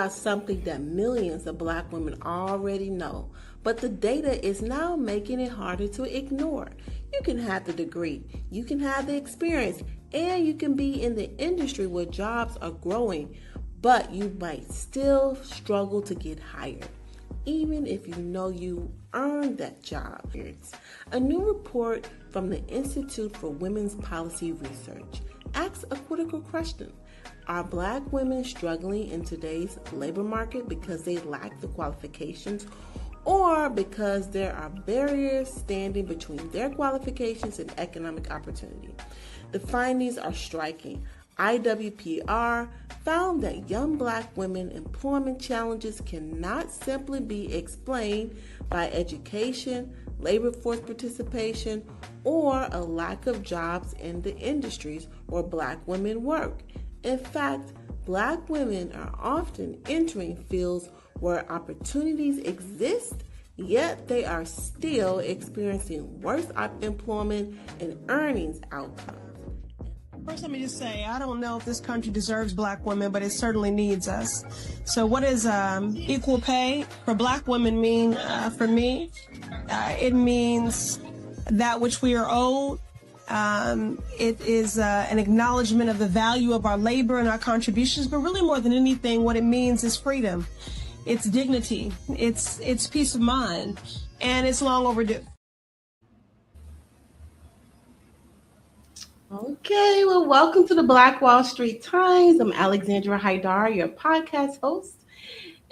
about something that millions of Black women already know, but the data is now making it harder to ignore. You can have the degree, you can have the experience, and you can be in the industry where jobs are growing, but you might still struggle to get hired, even if you know you earned that job. A new report from the Institute for Women's Policy Research asks a critical question. Are Black women struggling in today's labor market because they lack the qualifications, or because there are barriers standing between their qualifications and economic opportunity? The findings are striking. IWPR found that young Black women employment challenges cannot simply be explained by education, labor force participation, or a lack of jobs in the industries where Black women work. In fact, Black women are often entering fields where opportunities exist, yet they are still experiencing worse employment and earnings outcomes. First, let me just say, I don't know if this country deserves Black women, but it certainly needs us. So what does equal pay for Black women mean for me? It means that which we are owed. It is an acknowledgement of the value of our labor and our contributions, but really more than anything, what it means is freedom. It's dignity, it's peace of mind, and it's long overdue. Okay, well, welcome to the Black Wall Street Times. I'm Alexanderia Haidara, your podcast host.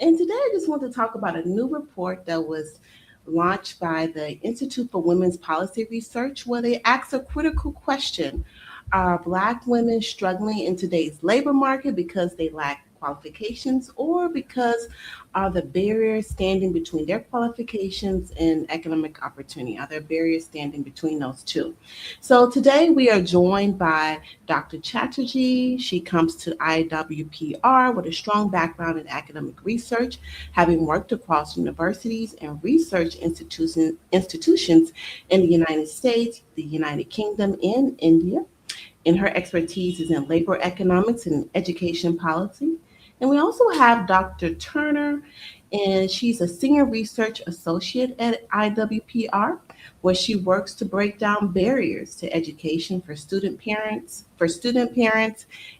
And today I just want to talk about a new report that was launched by the Institute for Women's Policy Research, where they ask a critical question. Are Black women struggling in today's labor market because they lack qualifications, or because are the barriers standing between their qualifications and economic opportunity? Are there barriers standing between those two? So today we are joined by Dr. Chatterjee. She comes to IWPR with a strong background in academic research, having worked across universities and research institutions in the United States, the United Kingdom, and India. And her expertise is in labor economics and education policy. And we also have Dr. Turner, and she's a senior research associate at IWPR, where she works to break down barriers to education for student parents,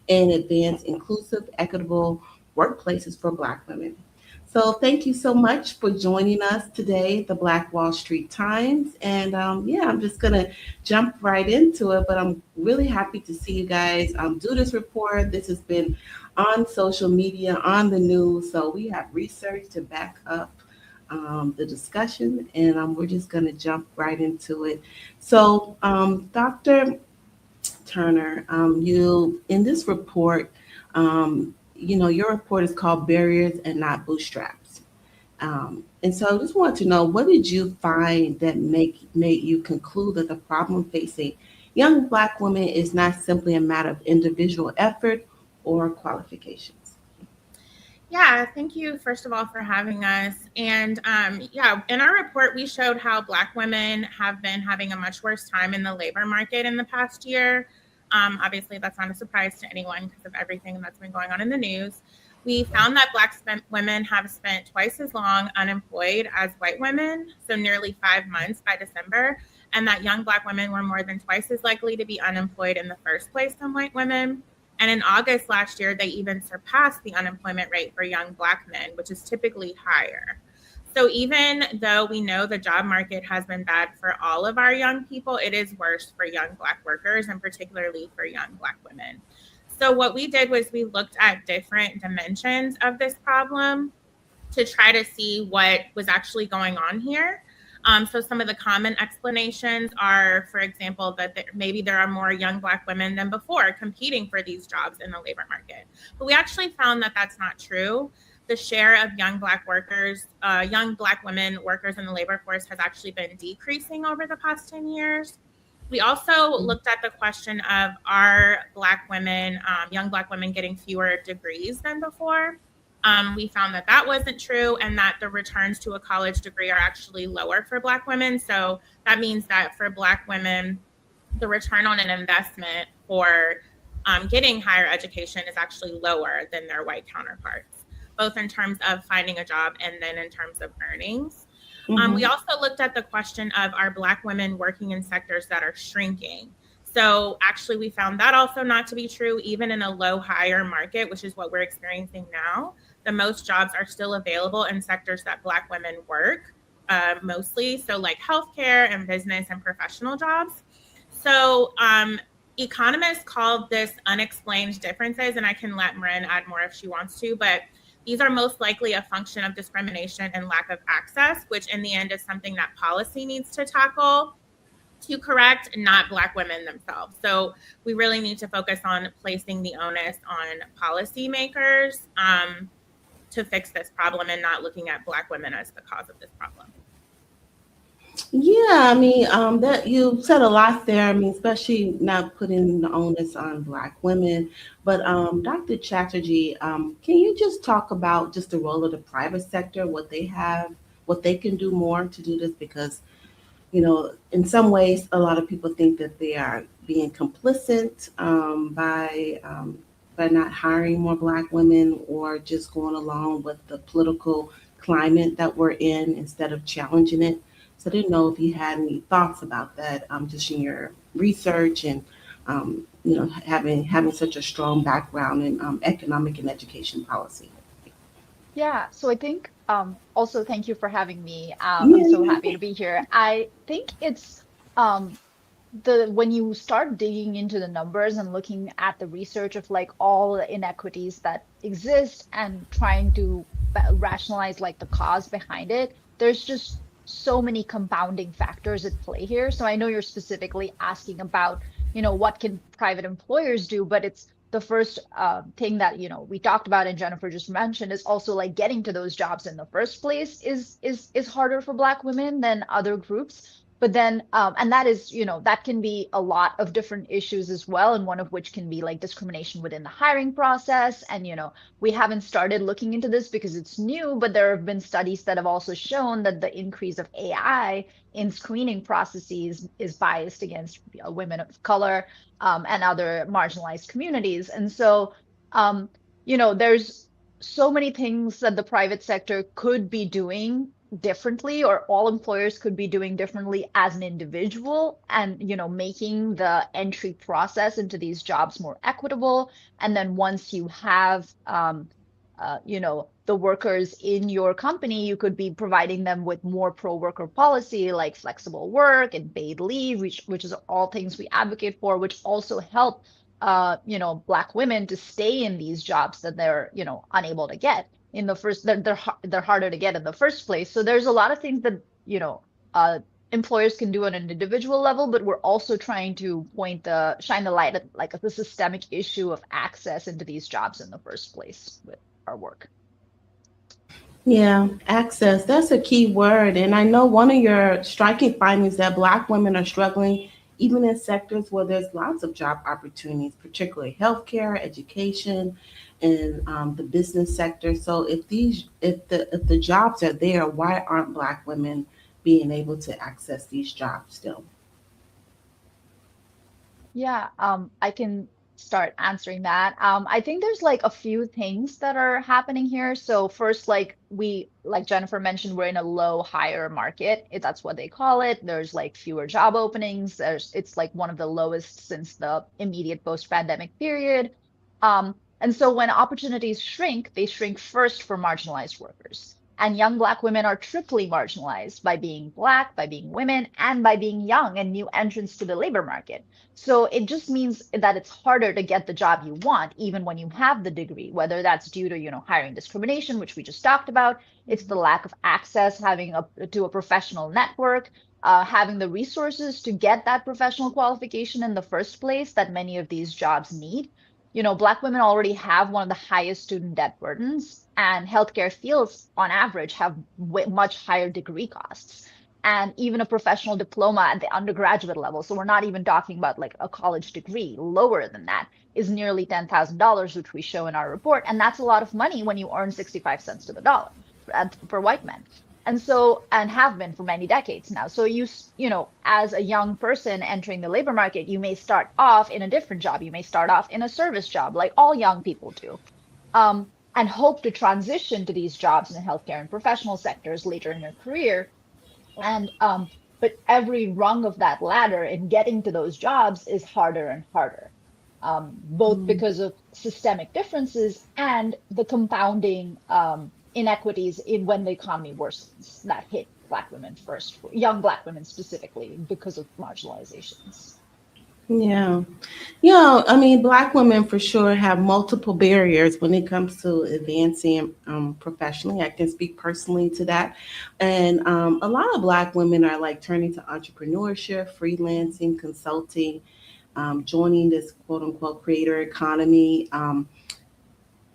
and advance inclusive, equitable workplaces for Black women. So thank you so much for joining us today at the Black Wall Street Times. And I'm just going to jump right into it, but I'm really happy to see you guys do this report. This has been on social media, on the news, so we have research to back up the discussion, and we're just going to jump right into it. So Dr. Turner, you, in this report, your report is called Barriers and Not Bootstraps. And so I just wanted to know, what did you find that made you conclude that the problem facing young Black women is not simply a matter of individual effort or qualifications? Yeah, thank you, first of all, for having us. And in our report, we showed how Black women have been having a much worse time in the labor market in the past year. Obviously, that's not a surprise to anyone because of everything that's been going on in the news. We found that Black women have spent twice as long unemployed as white women, so nearly 5 months by December, and that young Black women were more than twice as likely to be unemployed in the first place than white women. And in August last year, they even surpassed the unemployment rate for young Black men, which is typically higher. So even though we know the job market has been bad for all of our young people, it is worse for young Black workers, and particularly for young Black women. So what we did was we looked at different dimensions of this problem to try to see what was actually going on here. So some of the common explanations are, for example, that maybe there are more young Black women than before competing for these jobs in the labor market. But we actually found that that's not true. The share of young Black workers, young Black women workers in the labor force has actually been decreasing over the past 10 years. We also looked at the question of, are Black women, young Black women, getting fewer degrees than before? We found that that wasn't true, and that the returns to a college degree are actually lower for Black women. So that means that for Black women, the return on an investment for getting higher education is actually lower than their white counterparts. both in terms of finding a job and then in terms of earnings. We Mm-hmm. also looked at the question of, are Black women working in sectors that are shrinking? So actually, we found that also not to be true, even in a low hire market, which is what we're experiencing now. The most jobs are still available in sectors that Black women work mostly. So, like healthcare and business and professional jobs. So, economists call this unexplained differences, and I can let Mrin add more if she wants to, but these are most likely a function of discrimination and lack of access, which in the end is something that policy needs to tackle to correct, not Black women themselves. So we really need to focus on placing the onus on policymakers to fix this problem and not looking at Black women as the cause of this problem. Yeah, I mean, that you said a lot there. I mean, especially not putting the onus on Black women. But Dr. Chatterjee, can you just talk about just the role of the private sector, what they have, what they can do more to do this? Because in some ways, a lot of people think that they are being complicit by not hiring more Black women or just going along with the political climate that we're in instead of challenging it. So I didn't know if you had any thoughts about that, just in your research and having such a strong background in economic and education policy. Yeah, so I think also thank you for having me. I'm so happy Yeah. to be here. I think it's um the when you start digging into the numbers and looking at the research of like all the inequities that exist and trying to rationalize like the cause behind it, there's just so many compounding factors at play here. So I know you're specifically asking about, what can private employers do, but it's the first thing that we talked about and Jennifer just mentioned is also like getting to those jobs in the first place is harder for Black women than other groups. But then, and that is, that can be a lot of different issues as well. And one of which can be like discrimination within the hiring process. And, we haven't started looking into this because it's new, but there have been studies that have also shown that the increase of AI in screening processes is biased against women of color and other marginalized communities. And so, there's so many things that the private sector could be doing differently or all employers could be doing differently as an individual and making the entry process into these jobs more equitable, and then once you have the workers in your company, you could be providing them with more pro-worker policy like flexible work and paid leave, which is all things we advocate for, which also help Black women to stay in these jobs that they're unable to get in the first. They're harder to get in the first place. So there's a lot of things that uh, employers can do on an individual level, but we're also trying to shine the light at like the systemic issue of access into these jobs in the first place with our work. Yeah, access. That's a key word. And I know one of your striking findings that Black women are struggling even in sectors where there's lots of job opportunities, particularly healthcare, education, and the business sector. So if the jobs are there, why aren't Black women being able to access these jobs still? Yeah, I can start answering that. I think there's like a few things that are happening here. So first, like Jennifer mentioned, we're in a low hire market. That's what they call it. There's like fewer job openings. It's like one of the lowest since the immediate post-pandemic period. And so when opportunities shrink, they shrink first for marginalized workers. And young Black women are triply marginalized by being Black, by being women, and by being young and new entrants to the labor market. So it just means that it's harder to get the job you want, even when you have the degree, whether that's due to, hiring discrimination, which we just talked about. It's the lack of access, to a professional network, having the resources to get that professional qualification in the first place that many of these jobs need. Black women already have one of the highest student debt burdens, and healthcare fields on average have much higher degree costs and even a professional diploma at the undergraduate level. So we're not even talking about like a college degree. Lower than that is nearly $10,000, which we show in our report. And that's a lot of money when you earn 65 cents to the dollar for white men. And have been for many decades now. So as a young person entering the labor market, you may start off in a different job. You may start off in a service job, like all young people do. Um, and hope to transition to these jobs in the healthcare and professional sectors later in your career. And but every rung of that ladder in getting to those jobs is harder and harder, both Mm. because of systemic differences and the compounding inequities in when the economy worsens that hit Black women first, young Black women specifically, because of marginalizations. Yeah. Yeah, I mean, Black women for sure have multiple barriers when it comes to advancing professionally. I can speak personally to that. And a lot of Black women are like turning to entrepreneurship, freelancing, consulting, joining this quote unquote creator economy.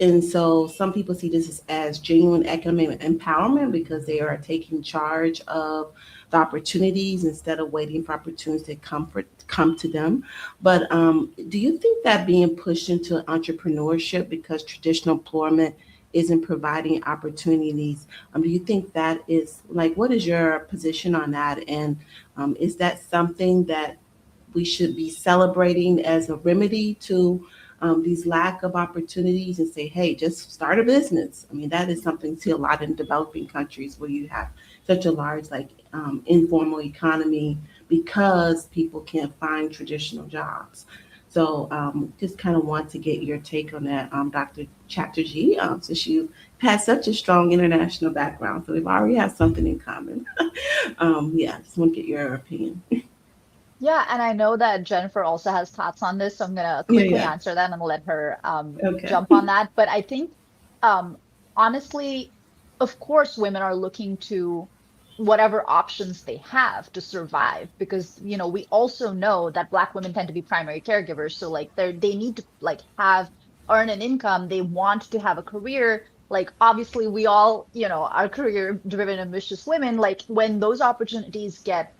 And so some people see this as genuine economic empowerment because they are taking charge of the opportunities instead of waiting for opportunities to come to them. But do you think that being pushed into entrepreneurship because traditional employment isn't providing opportunities? Do you think that is like what is your position on that? And is that something that we should be celebrating as a remedy to these lack of opportunities and say, hey, just start a business. I mean, that is something see a lot in developing countries where you have such a large like informal economy because people can't find traditional jobs. So just kind of want to get your take on that, Dr. Chatterjee, since you had such a strong international background. So we've already have something in common. Yeah, just want to get your opinion. Yeah, and I know that Jennifer also has thoughts on this, so I'm gonna Yeah, quickly yeah. answer that and let her Okay. jump on that. But I think um, honestly, of course, women are looking to whatever options they have to survive because we also know that Black women tend to be primary caregivers, so like they need to like have earn an income. They want to have a career. Like obviously, we all are career-driven, ambitious women. Like when those opportunities get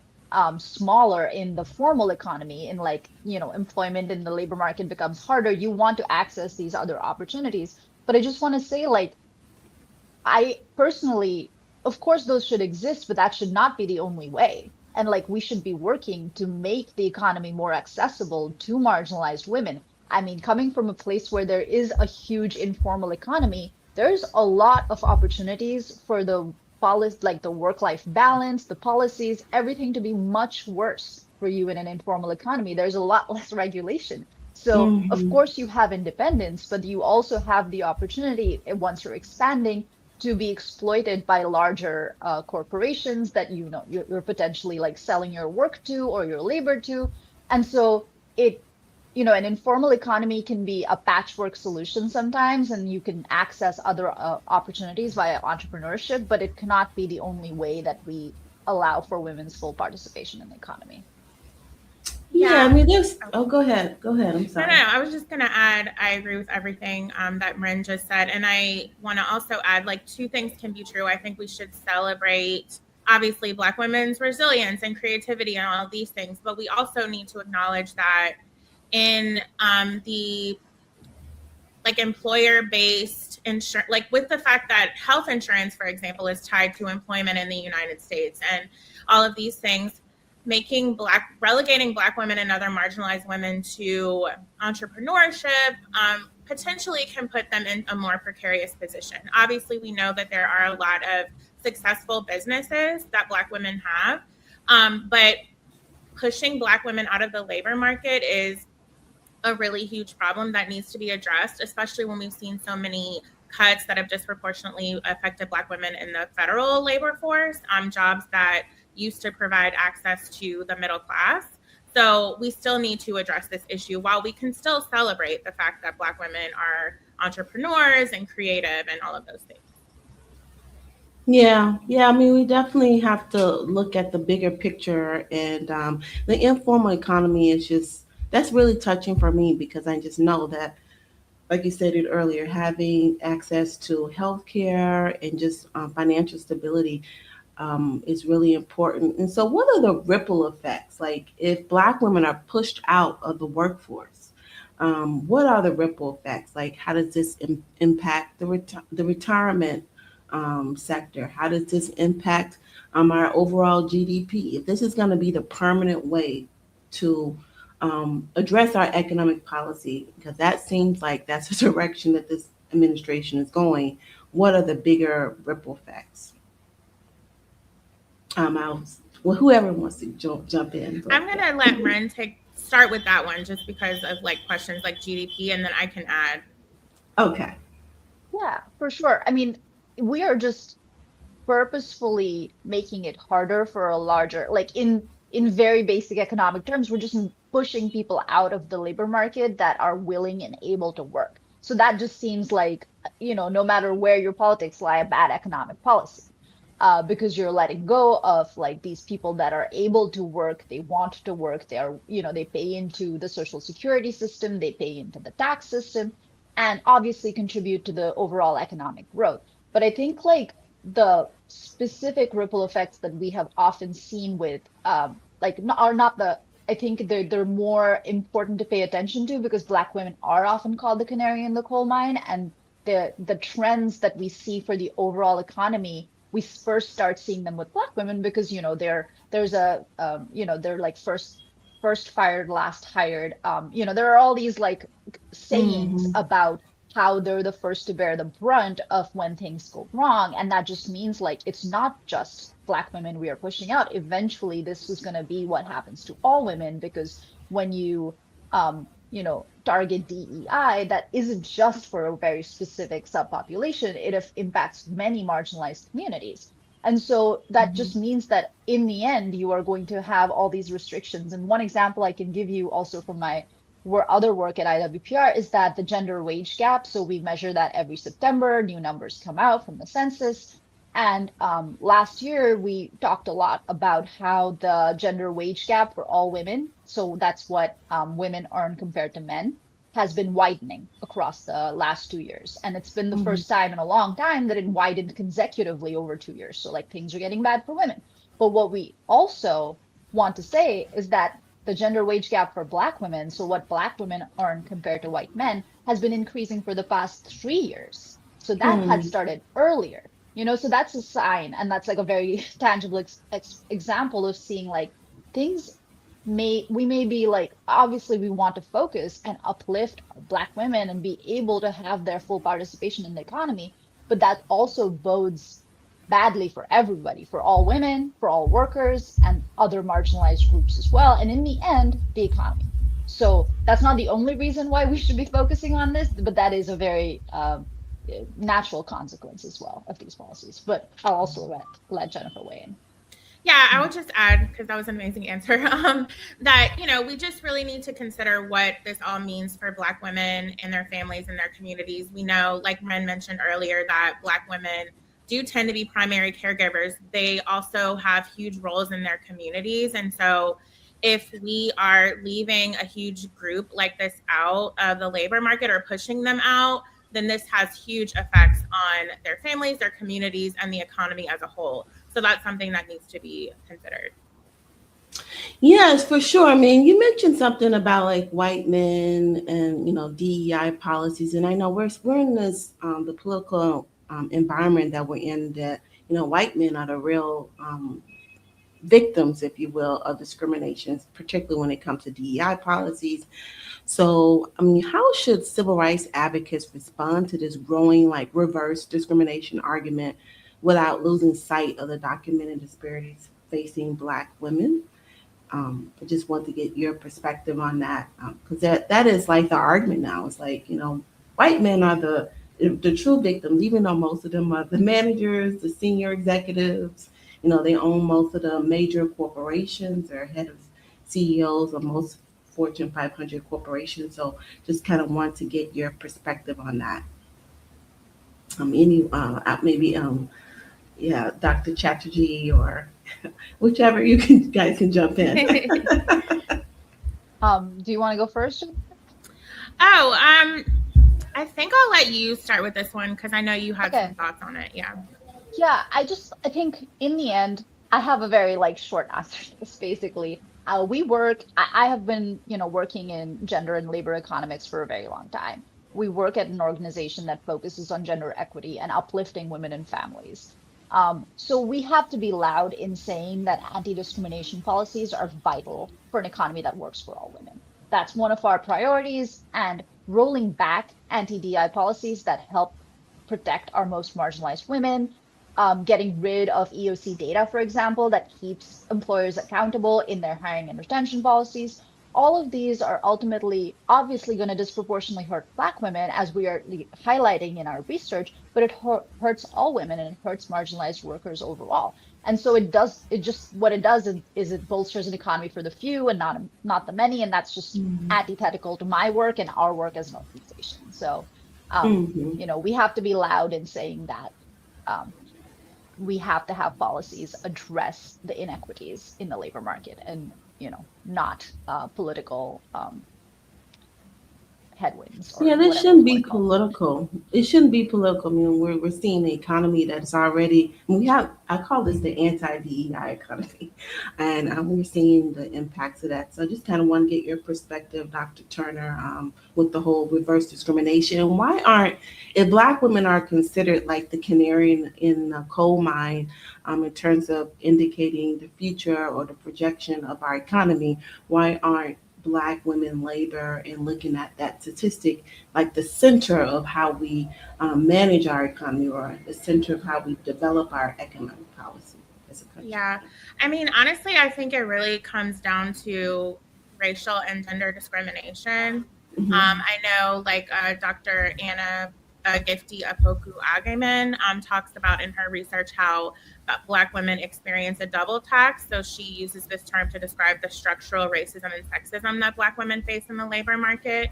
smaller in the formal economy, in like employment in the labor market becomes harder, you want to access these other opportunities. But I just want to say, like, I personally, of course those should exist, but that should not be the only way. And like we should be working to make the economy more accessible to marginalized women. I mean, coming from a place where there is a huge informal economy, there's a lot of opportunities for the policy, like the work-life balance, the policies, everything to be much worse for you in an informal economy. There's a lot less regulation. So, of Hmm. course, you have independence, but you also have the opportunity, once you're expanding, to be exploited by larger corporations that you're potentially like selling your work to or your labor to. And so an informal economy can be a patchwork solution sometimes, and you can access other opportunities via entrepreneurship, but it cannot be the only way that we allow for women's full participation in the economy. Yeah, I Yeah. mean, there's. Oh, Oh, go ahead. Go ahead. I'm no, no, sorry. no. I was just going to add, I agree with everything that Mrin just said. And I want to also add, like, two things can be true. I think we should celebrate, obviously, Black women's resilience and creativity and all of these things. But we also need to acknowledge that in the like employer based insurance, like with the fact that health insurance, for example, is tied to employment in the United States and all of these things, relegating Black women and other marginalized women to entrepreneurship potentially can put them in a more precarious position. Obviously, we know that there are a lot of successful businesses that Black women have, but pushing Black women out of the labor market is a really huge problem that needs to be addressed, especially when we've seen so many cuts that have disproportionately affected Black women in the federal labor force, jobs that used to provide access to the middle class. So we still need to address this issue while we can still celebrate the fact that Black women are entrepreneurs and creative and all of those things. Yeah, yeah. I mean, we definitely have to look at the bigger picture, and the informal economy is just that's really touching for me because I just know that, like you said it earlier, having access to healthcare and just financial stability is really important. And so, what are the ripple effects? Like, if Black women are pushed out of the workforce, what are the ripple effects? Like, how does this impact the retirement sector? How does this impact our overall GDP? If this is going to be the permanent way to address our economic policy, because that seems like that's the direction that this administration is going, what are the bigger ripple effects? Well, whoever wants to jump in. I'm gonna let Mrin start with that one just because of like questions like GDP, and then I can add. Okay. Yeah, for sure. I mean, we are just purposefully making it harder for a larger, like in very basic economic terms, we're just pushing people out of the labor market that are willing and able to work. So that just seems like, no matter where your politics lie, a bad economic policy. Because you're letting go of like these people that are able to work, they want to work, they are, they pay into the social security system, they pay into the tax system, and obviously contribute to the overall economic growth. But I think like the specific ripple effects that we have often seen with are not the I think they're more important to pay attention to because Black women are often called the canary in the coal mine, and the trends that we see for the overall economy, we first start seeing them with Black women because there's a they're like first fired, last hired. There are all these like sayings Mm-hmm. about how they're the first to bear the brunt of when things go wrong. And that just means like it's not just Black women we are pushing out. Eventually, this was going to be what happens to all women because when target DEI, that isn't just for a very specific subpopulation, it impacts many marginalized communities. And so that just means that in the end, you are going to have all these restrictions. And one example I can give you also from my other work at IWPR is that the gender wage gap. So we measure that every September, new numbers come out from the census. And last year, we talked a lot about how the gender wage gap for all women, so that's what women earn compared to men, has been widening across the last 2 years. And it's been the Mm-hmm. first time in a long time that it widened consecutively over 2 years. So, like, things are getting bad for women. But what we also want to say is that the gender wage gap for Black women, so what Black women earn compared to white men, has been increasing for the past 3 years. So that had Hmm. started earlier. So that's a sign, and that's like a very tangible example of seeing like things we may be like, obviously we want to focus and uplift Black women and be able to have their full participation in the economy, but that also bodes badly for everybody, for all women, for all workers, and other marginalized groups as well, and in the end, the economy. So that's not the only reason why we should be focusing on this, but that is a very natural consequence as well of these policies. But I'll also let Jennifer weigh in. Yeah, I would just add, because that was an amazing answer, that, we just really need to consider what this all means for Black women and their families and their communities. We know, like Mrin mentioned earlier, that Black women do tend to be primary caregivers. They also have huge roles in their communities. And so if we are leaving a huge group like this out of the labor market or pushing them out, then this has huge effects on their families, their communities, and the economy as a whole. So that's something that needs to be considered. Yes, for sure. I mean, you mentioned something about like white men and DEI policies, and I know we're in this the political environment that we're in that white men are the real victims, if you will, of discrimination, particularly when it comes to DEI policies. So, I mean, how should civil rights advocates respond to this growing like reverse discrimination argument without losing sight of the documented disparities facing Black women? I just want to get your perspective on that because that is like the argument now. It's like white men are the true victims, even though most of them are the managers, the senior executives. They own most of the major corporations. They're head of CEOs of most Fortune 500 corporations. So just kind of want to get your perspective on that. Any maybe yeah, Dr. Chatterjee or whichever guys can jump in. Do you want to go first? Oh, I think I'll let you start with this one because I know you had some Okay. thoughts on it. Yeah. Yeah, I think in the end, I have a very like short answer to this basically. I have been, working in gender and labor economics for a very long time. We work at an organization that focuses on gender equity and uplifting women and families. So we have to be loud in saying that anti-discrimination policies are vital for an economy that works for all women. That's one of our priorities, and rolling back anti-DI policies that help protect our most marginalized women, getting rid of EOC data, for example, that keeps employers accountable in their hiring and retention policies. All of these are ultimately obviously going to disproportionately hurt Black women, as we are highlighting in our research, but it hurts all women and it hurts marginalized workers overall. And so what it does is it bolsters an economy for the few and not the many. And that's just antithetical to my work and our work as an organization. So, Mm-hmm. we have to be loud in saying that um, we have to have policies address the inequities in the labor market and, not political headwinds or Yeah, this whatever we shouldn't want be to call political. It shouldn't be political. I mean, we're seeing an economy that's already, we have, I call this the anti-DEI economy. And we're seeing the impacts of that. So I just kind of want to get your perspective, Dr. Turner, with the whole reverse discrimination. Why aren't, if Black women are considered like the canary in the coal mine in terms of indicating the future or the projection of our economy, why aren't Black women labor and looking at that statistic like the center of how we manage our economy or the center of how we develop our economic policy as a country? Yeah. I mean, honestly, I think it really comes down to racial and gender discrimination. Mm-hmm. I know, like, Dr. Anna Gifty Apoku Ageman talks about in her research how Black women experience a double tax. So she uses this term to describe the structural racism and sexism that Black women face in the labor market.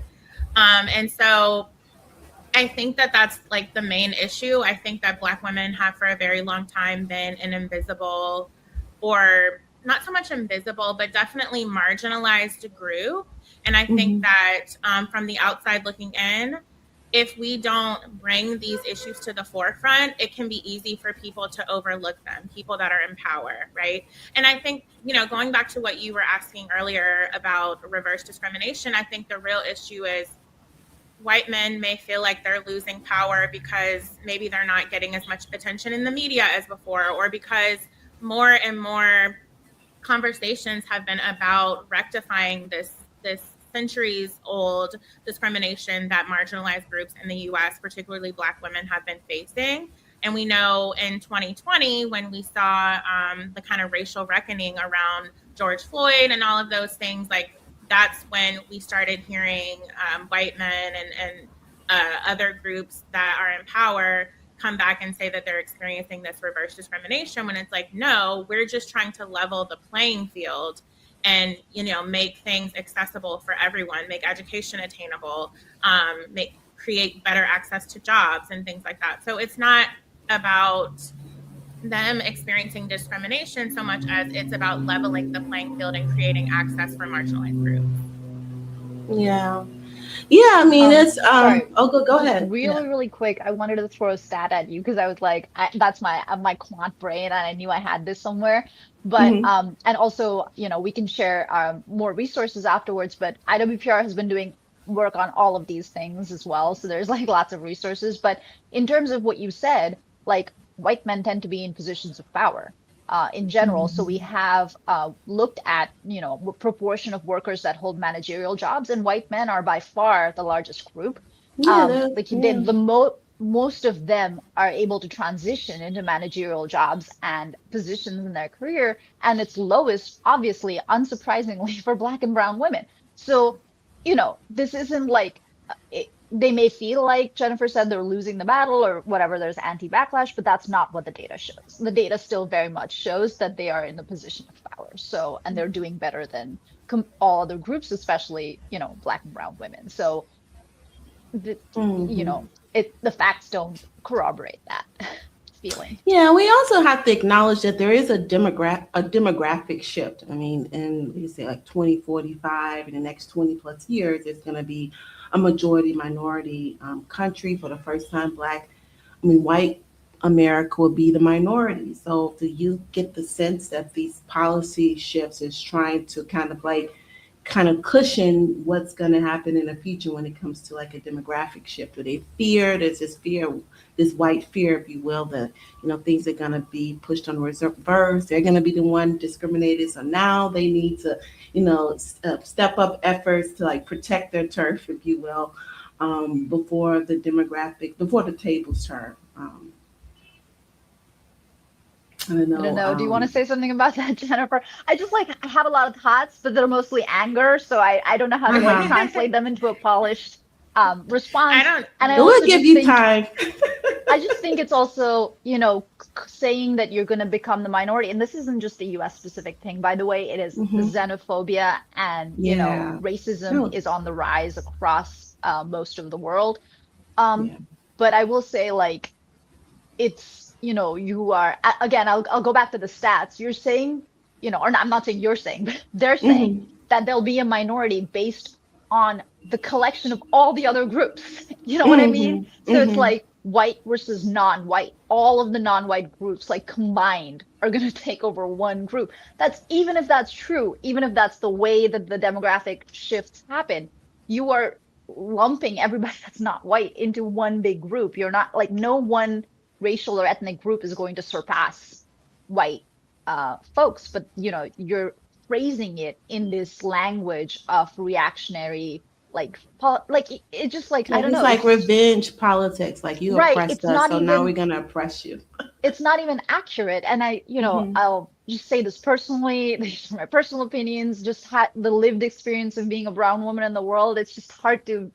And so I think that that's like the main issue. I think that Black women have for a very long time been an invisible, or not so much invisible, but definitely marginalized group. And I think Mm-hmm. that from the outside looking in, if we don't bring these issues to the forefront, it can be easy for people to overlook them, people that are in power, right? And I think, going back to what you were asking earlier about reverse discrimination, I think the real issue is white men may feel like they're losing power because maybe they're not getting as much attention in the media as before, or because more and more conversations have been about rectifying this centuries old discrimination that marginalized groups in the US, particularly Black women, have been facing. And we know in 2020, when we saw the kind of racial reckoning around George Floyd and all of those things, like, that's when we started hearing white men and other groups that are in power come back and say that they're experiencing this reverse discrimination, when it's like, no, we're just trying to level the playing field and, make things accessible for everyone, make education attainable, create better access to jobs and things like that. So it's not about them experiencing discrimination so much as it's about leveling the playing field and creating access for marginalized groups. Yeah. Yeah, I mean, it's, Sorry, oh, go just ahead. Yeah. really quick. I wanted to throw a stat at you because I was like, that's my quant brain, and I knew I had this somewhere. But Mm-hmm. and also, we can share more resources afterwards. But IWPR has been doing work on all of these things as well, so there's like lots of resources. But in terms of what you said, like, white men tend to be in positions of power. In general. So we have looked at, proportion of workers that hold managerial jobs, and white men are by far the largest group. Yeah, Like yeah. most of them are able to transition into managerial jobs and positions in their career, and it's lowest, obviously, unsurprisingly, for Black and Brown women. So, this isn't like they may feel like Jennifer said they're losing the battle or whatever, there's anti-backlash, but that's not what the data shows. The data still very much shows that they are in the position of power. So, and they're doing better than all other groups, especially, Black and Brown women. So, the, Mm-hmm. the facts don't corroborate that feeling. Yeah, we also have to acknowledge that there is a demographic shift. I mean, in we say like 2045, in the next 20 plus years, it's going to be a majority minority country for the first time. Black, I mean, white America will be the minority. So, do you get the sense that these policy shifts is trying to kind of cushion what's going to happen in the future when it comes to like a demographic shift? Or they fear, there's this fear, this white fear, if you will, that things are going to be pushed on reverse. They're going to be the one discriminated, so now they need to step up efforts to like protect their turf, if you will. before the tables turn. I don't I don't know. know. Do you want to say something about that, Jennifer? I just like I have a lot of thoughts, but they're mostly anger, so I don't know how to like Uh-huh. translate them into a polished I response. don't. And I But we'll also give just you think time. I just think it's also, saying that you're going to become the minority, and this isn't just a US specific thing, by the way, it is Hmm. xenophobia and, Yeah. racism No. is on the rise across most of the world. Um, Yeah. but I will say, like, it's, you are, again, I'll go back to the stats. You're saying, or not, I'm not saying you're saying, but they're saying Hmm. that there'll be a minority based on the collection of all the other groups. You know what I mean? Hmm. So it's Hmm. like white versus non-white. All of the non-white groups, like combined, are going to take over one group. That's even if that's true, even if that's the way that the demographic shifts happen, you are lumping everybody that's not white into one big group. You're not like no one racial or ethnic group is going to surpass white folks, but you're phrasing it in this language of reactionary, like it just like I Like don't it's know, like it's revenge politics. Like you right. oppressed It's us, not so now even we're gonna oppress you. it's not even accurate. And Hmm. I'll just say this personally, these are my personal opinions, just had the lived experience of being a brown woman in the world. It's just hard to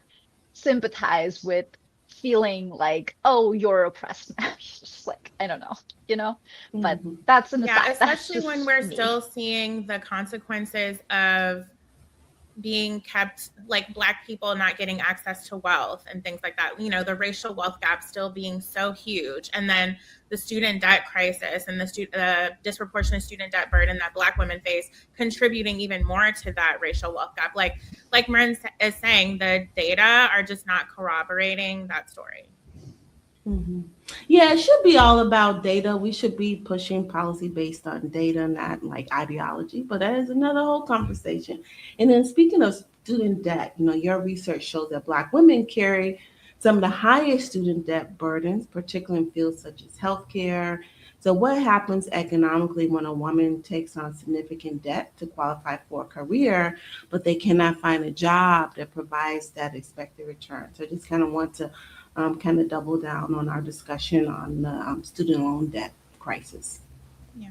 sympathize with feeling like, oh, you're oppressed now. It's just like, I don't know, you know? But Hmm. that's an Yeah, aside. That's especially when just we're me. still seeing the consequences of being kept, like Black people not getting access to wealth and things like that. The racial wealth gap still being so huge, and then the student debt crisis and the disproportionate student debt burden that Black women face, contributing even more to that racial wealth gap. Like Mrin is saying, the data are just not corroborating that story. Hmm. Yeah, it should be all about data. We should be pushing policy based on data, not like ideology. But that is another whole conversation. And then speaking of student debt, your research shows that Black women carry some of the highest student debt burdens, particularly in fields such as healthcare. So, what happens economically when a woman takes on significant debt to qualify for a career, but they cannot find a job that provides that expected return? So, I just kind of want to kind of double down on our discussion on the student loan debt crisis. Yeah.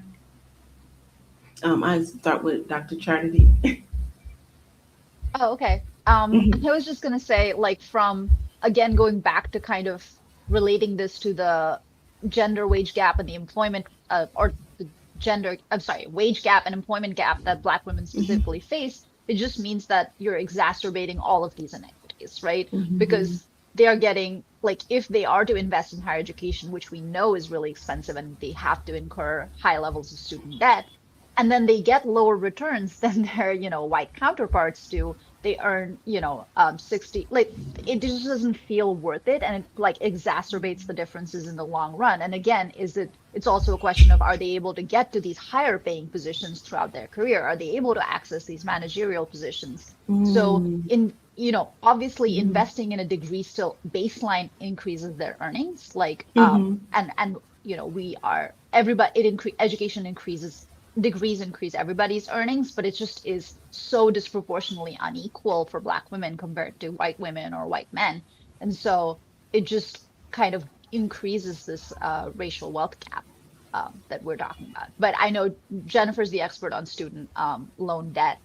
I start with Dr. Charity. Oh, okay. I Mhm. was just gonna say, like, from again going back to kind of relating this to the gender wage gap and the employment or the I'm sorry, wage gap and employment gap that Black women Mhm. specifically face, it just means that you're exacerbating all of these inequities, right? Mhm. Because they are getting, like, if they are to invest in higher education, which we know is really expensive and they have to incur high levels of student debt, and then they get lower returns than their, white counterparts do, they earn, 60, like it just doesn't feel worth it. And it like exacerbates the differences in the long run. And again, it's also a question of, are they able to get to these higher paying positions throughout their career? Are they able to access these managerial positions? So Mhm. obviously Mhm. investing in a degree still baseline increases their earnings. Like, Mhm. and we are everybody, education increases, degrees increase everybody's earnings, but it just is so disproportionately unequal for Black women compared to white women or white men. And so it just kind of increases this racial wealth gap that we're talking about. But I know Jennifer's the expert on student loan debt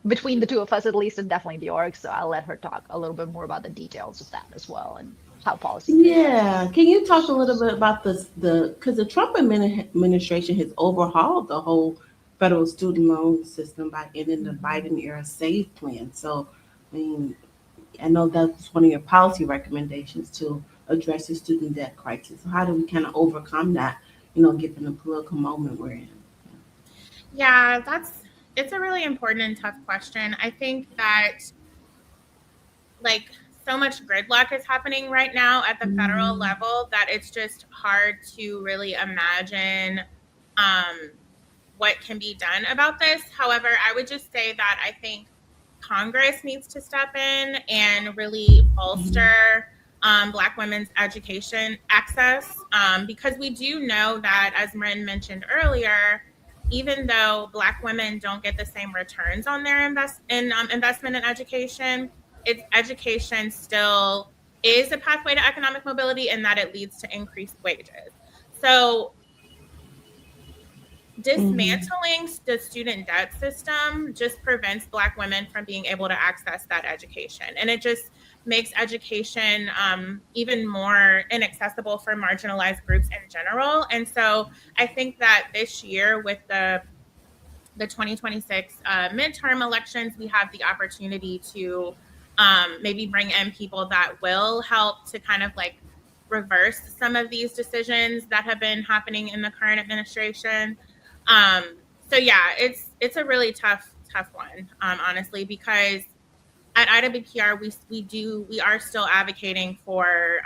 between the two of us, at least, and definitely the org. So I'll let her talk a little bit more about the details of that as well and how policy can address Yeah, these can you talk a little issues. bit about the because the Trump administration has overhauled the whole federal student loan system by ending the Mhm. Biden era SAVE plan. So, I mean, I know that's one of your policy recommendations to address the student debt crisis. So how do we kind of overcome that, given the political moment we're in? Yeah, it's a really important and tough question. I think that, like, so much gridlock is happening right now at the federal Mm-hmm. level that it's just hard to really imagine um, what can be done about this. However, I would just say that I think Congress needs to step in and really bolster Black women's education access, because we do know that, as Mrin mentioned earlier, even though Black women don't get the same returns on their investment in education, education still is a pathway to economic mobility and that it leads to increased wages. So dismantling the student debt system just prevents Black women from being able to access that education. And it just makes education even more inaccessible for marginalized groups in general. And so I think that this year with the 2026 midterm elections, we have the opportunity to maybe bring in people that will help to kind of like reverse some of these decisions that have been happening in the current administration. So yeah, it's a really tough one, honestly, because at IWPR we are still advocating for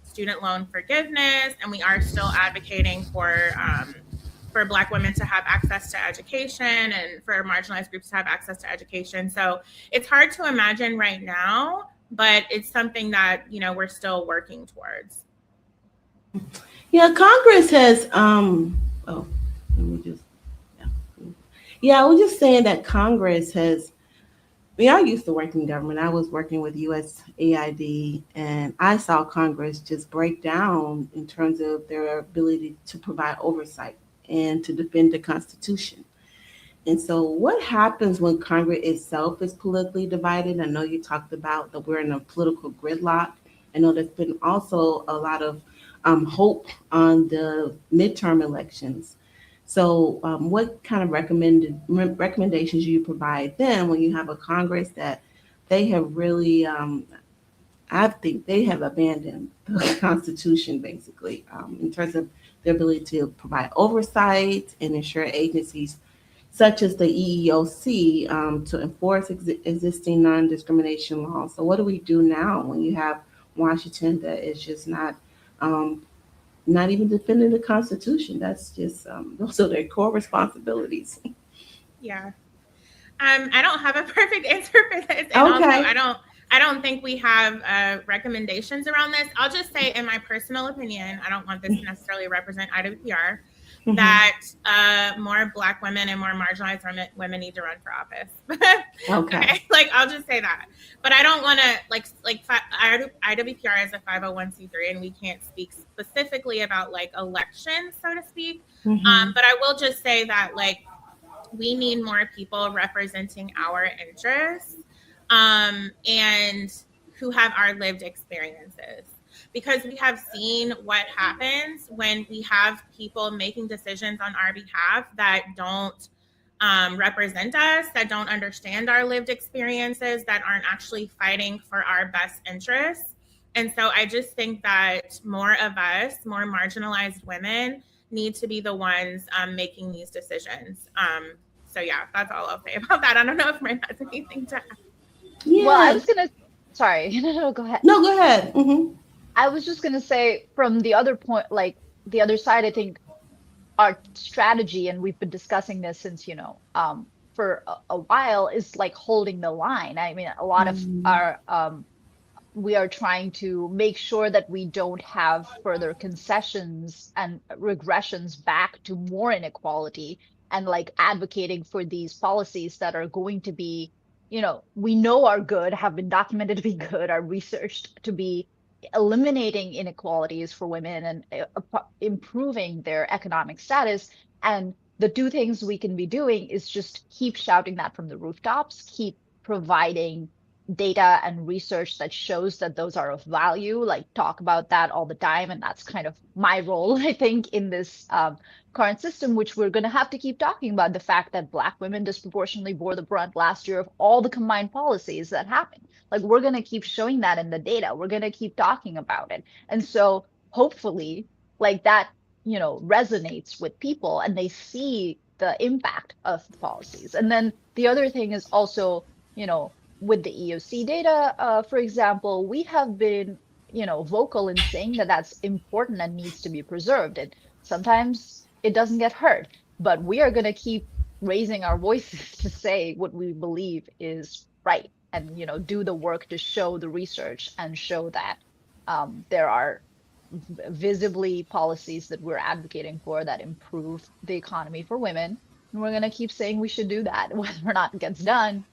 student loan forgiveness, and we are still advocating for Black women to have access to education and for marginalized groups to have access to education. So it's hard to imagine right now, but it's something that, you know, we're still working towards. Yeah, Congress has oh, let me just yeah, I was just saying that Congress has. I mean, I used to work in government. I was working with USAID, and I saw Congress just break down in terms of their ability to provide oversight and to defend the Constitution. And so, what happens when Congress itself is politically divided? I know you talked about that we're in a political gridlock. I know there's been also a lot of hope on the midterm elections. So, what kind of recommendations do you provide them when you have a Congress that they have really, I think they have abandoned the Constitution basically in terms of their ability to provide oversight and ensure agencies such as the EEOC to enforce existing non-discrimination laws. So, what do we do now when you have Washington that is just um, not even defending the Constitution? That's just those are their core responsibilities. Yeah. I don't have a perfect answer for this, and also Okay. I don't think we have recommendations around this. I'll just say, in my personal opinion, I don't want this to necessarily represent IWPR, Mhm. that more Black women and more marginalized women need to run for office. Okay. Okay, like I'll just say that. But I don't want to IWPR is a 501c3, and we can't speak specifically about like elections, so to speak. Mhm. But I will just say that like we need more people representing our interests and who have our lived experiences, because we have seen what happens when we have people making decisions on our behalf that don't represent us, that don't understand our lived experiences, that aren't actually fighting for our best interests. And so I just think that more of us, more marginalized women, need to be the ones making these decisions. So yeah, that's all I'll say about that. I don't know if Mrin has anything to add. Well, I Yeah. was gonna, sorry, no, go ahead. No, go ahead. Hmm. I was just gonna say from the other point, like the other side, I think our strategy, and we've been discussing this since, for a while, is like holding the line. I mean, a lot of our we are trying to make sure that we don't have further concessions and regressions back to more inequality, and like advocating for these policies that are going to be, we know are good, have been documented to be good, are researched to be eliminating inequalities for women and improving their economic status. And the two things we can be doing is just keep shouting that from the rooftops, keep providing data and research that shows that those are of value, like talk about that all the time. And that's kind of my role, I think, in this current system, which we're going to have to keep talking about the fact that Black women disproportionately bore the brunt last year of all the combined policies that happened. Like, we're going to keep showing that in the data. We're going to keep talking about it. And so hopefully, like that, resonates with people and they see the impact of the policies. And then the other thing is also, with the EOC data, for example, we have been, vocal in saying that that's important and needs to be preserved. And sometimes it doesn't get heard, but we are going to keep raising our voices to say what we believe is right, and do the work to show the research and show that there are visibly policies that we're advocating for that improve the economy for women. And we're going to keep saying we should do that. Whether or not it gets done,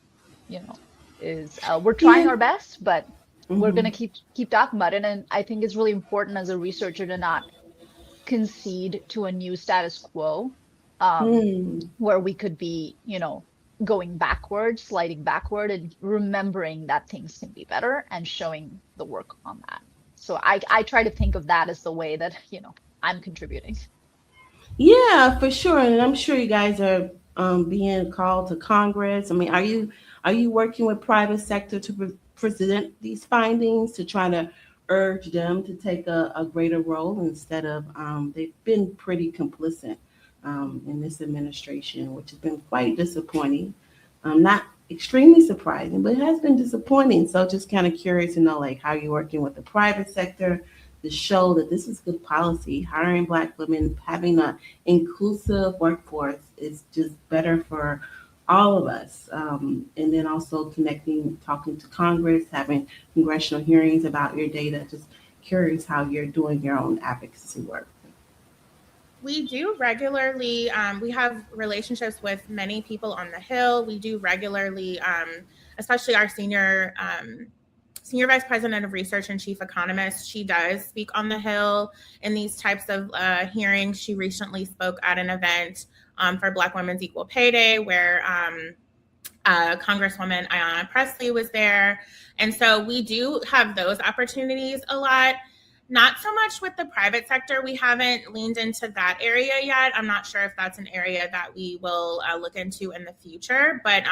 you know, is we're trying Yeah. our best, but we're Hmm. gonna keep talking about it. And I think it's really important as a researcher to not concede to a new status quo, um, Hmm. where we could be, going backward, sliding backward, and remembering that things can be better and showing the work on that. So I try to think of that as the way that, I'm contributing. Yeah, for sure. And I'm sure you guys are being called to Congress. I mean, are you working with private sector to present these findings to try to urge them to take a greater role instead of they've been pretty complicit in this administration, which has been quite disappointing. Not extremely surprising, but it has been disappointing. So just kind of curious to know like how you're working with the private sector to show that this is good policy. Hiring Black women, having a inclusive workforce is just better for all of us. And then also connecting, talking to Congress, having congressional hearings about your data. Just curious how you're doing your own advocacy work. We do regularly, we have relationships with many people on the Hill. We do regularly, especially our senior vice president of research and chief economist. She does speak on the Hill in these types of hearings. She recently spoke at an event for Black Women's Equal Pay Day where Congresswoman Ayanna Pressley was there. And so we do have those opportunities a lot. Not so much with the private sector. We haven't leaned into that area yet. I'm not sure if that's an area that we will look into in the future, but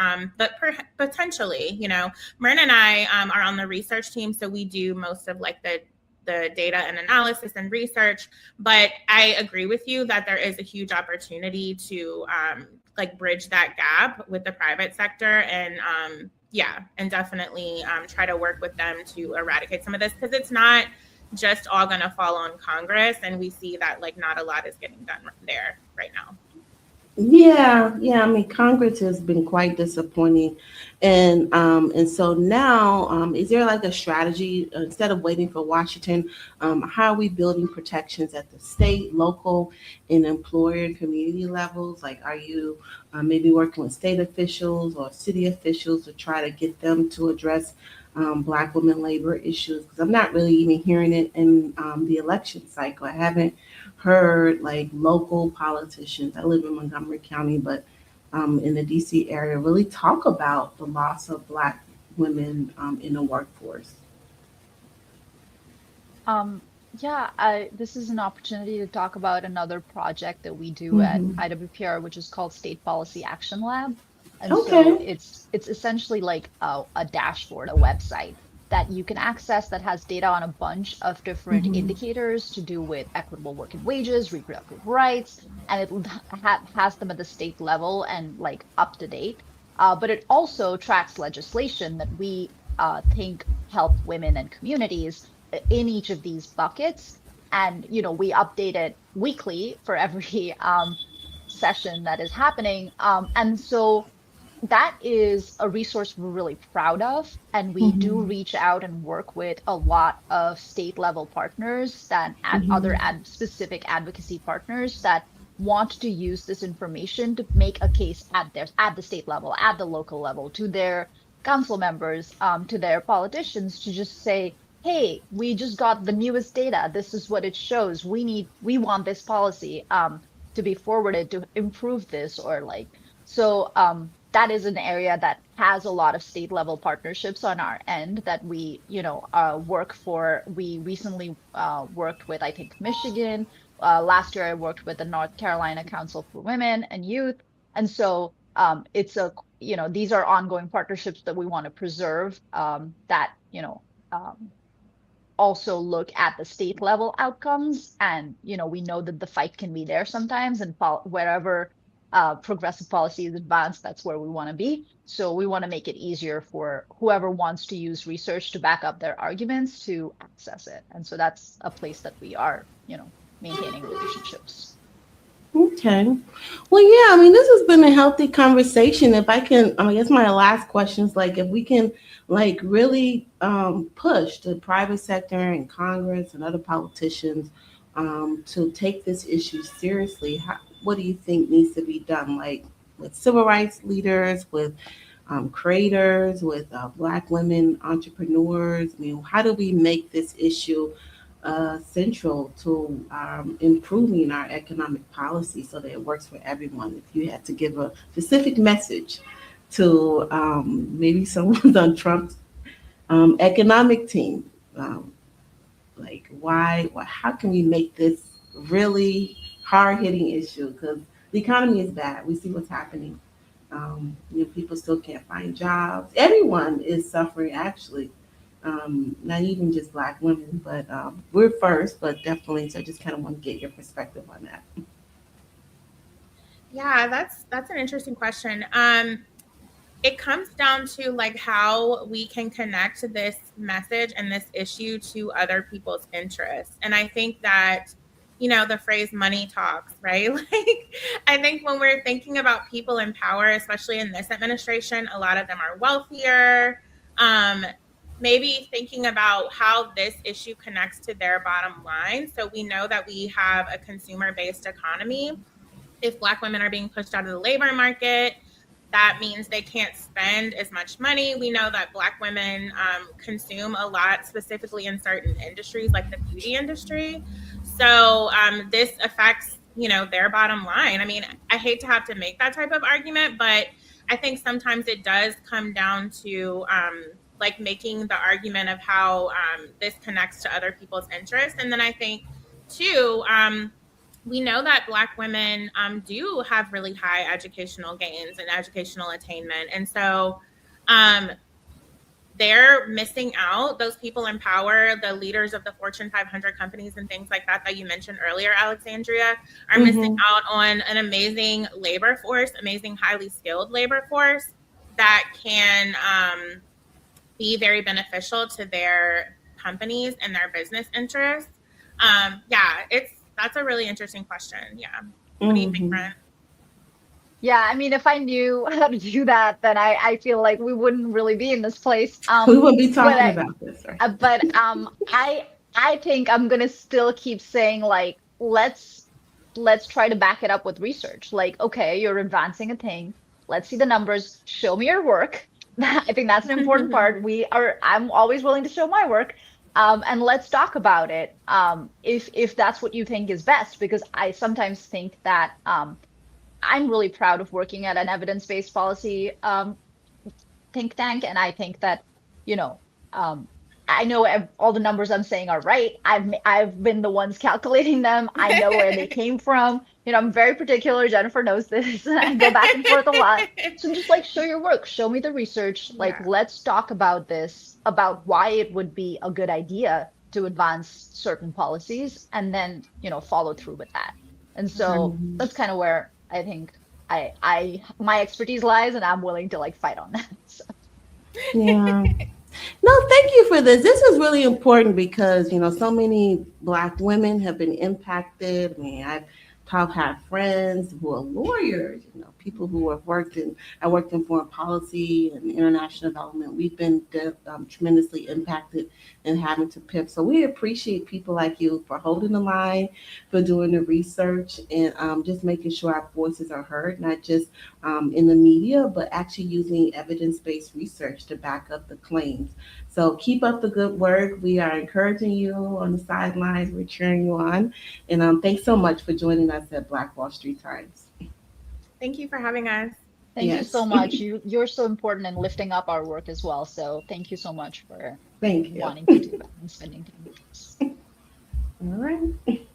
potentially, Mrin and I are on the research team, so we do most of like the data and analysis and research. But I agree with you that there is a huge opportunity to like bridge that gap with the private sector and definitely try to work with them to eradicate some of this, because it's not just all going to fall on Congress, and we see that like not a lot is getting done there right now. Yeah, yeah. I mean, Congress has been quite disappointing, and so now, is there like a strategy instead of waiting for Washington? How are we building protections at the state, local, and employer and community levels? Like, are you maybe working with state officials or city officials to try to get them to address Black women labor issues? Because I'm not really even hearing it in the election cycle. I haven't heard like local politicians. I live in Montgomery County, but in the DC area, really talk about the loss of Black women in the workforce. Um, yeah, this is an opportunity to talk about another project that we do at Hmm. IWPR, which is called State Policy Action Lab. And so Okay. it's essentially like a dashboard, a website that you can access that has data on a bunch of different Hmm. indicators to do with equitable working wages, reproductive rights, and it has them at the state level and like up to date. But it also tracks legislation that we think help women and communities in each of these buckets. And, we update it weekly for every session that is happening. And so that is a resource we're really proud of. And we do Hmm. reach out and work with a lot of state level partners that other Hmm. specific advocacy partners that want to use this information to make a case at the state level, at the local level, to their council members, to their politicians, to just say, hey, we just got the newest data. This is what it shows. We want this policy to be forwarded to improve this, or like, so that is an area that has a lot of state level partnerships on our end that we, work for. We recently worked with, I think, Michigan. Last year, I worked with the North Carolina Council for Women and Youth. And so these are ongoing partnerships that we want to preserve, that, also look at the state level outcomes. And we know that the fight can be there sometimes, and wherever progressive policy is advanced, that's where we want to be. So we want to make it easier for whoever wants to use research to back up their arguments to access it. And so that's a place that we are, maintaining relationships. Okay. Well, yeah, I mean, this has been a healthy conversation. If I can, I guess my last question is like, if we can, like, really push the private sector and Congress and other politicians to take this issue seriously, what do you think needs to be done? Like, with civil rights leaders, with creators, with Black women entrepreneurs. I mean, how do we make this issue central to improving our economic policy so that it works for everyone? If you had to give a specific message to maybe someone on Trump's economic team, like how can we make this really hard hitting issue? Because the economy is bad. We see what's happening. People still can't find jobs. Everyone is suffering, actually. Not even just Black women, but we're first, but definitely. So I just kind of want to get your perspective on that. Yeah, that's an interesting question. It comes down to like how we can connect this message and this issue to other people's interests. And I think that, the phrase money talks, right? Like, I think when we're thinking about people in power, especially in this administration, a lot of them are wealthier. Maybe thinking about how this issue connects to their bottom line. So we know that we have a consumer-based economy. If Black women are being pushed out of the labor market, that means they can't spend as much money. We know that Black women consume a lot, specifically in certain industries like the beauty industry. So this affects, their bottom line. I mean, I hate to have to make that type of argument, but I think sometimes it does come down to like making the argument of how this connects to other people's interests. And then I think too, we know that Black women do have really high educational gains and educational attainment. And so they're missing out. Those people in power, the leaders of the Fortune 500 companies and things like that you mentioned earlier, Alexandria, are missing out on an amazing labor force, amazing, highly skilled labor force that can be very beneficial to their companies and their business interests. That's a really interesting question. Yeah. What do you think, Brent? Yeah, I mean, if I knew how to do that, then I feel like we wouldn't really be in this place. We wouldn't be talking about this, right? I think I'm gonna still keep saying, like, let's try to back it up with research. Like, okay, you're advancing a thing. Let's see the numbers. Show me your work. I think that's an important part. I'm always willing to show my work. And let's talk about it. If that's what you think is best, because I sometimes think that I'm really proud of working at an evidence-based policy think tank, and I think that, I know all the numbers I'm saying are right. I've been the ones calculating them. I know where they came from. I'm very particular. Jennifer knows this. I go back and forth a lot. So just like, show your work, show me the research. Like, let's talk about this, about why it would be a good idea to advance certain policies, and then, follow through with that. And so that's kind of where I think my expertise lies, and I'm willing to like fight on that. So. Yeah. No, thank you for this. This is really important because, so many Black women have been impacted. I mean, I've had friends who are lawyers, people who have I worked in foreign policy and international development. We've been tremendously impacted and having to pivot. So we appreciate people like you for holding the line, for doing the research, and just making sure our voices are heard, not just in the media, but actually using evidence-based research to back up the claims. So keep up the good work. We are encouraging you on the sidelines. We're cheering you on. And thanks so much for joining us at Black Wall Street Times. Thank you for having us. Thank you so much. You're so important in lifting up our work as well. So thank you so much for wanting to do that and spending time with us. All right.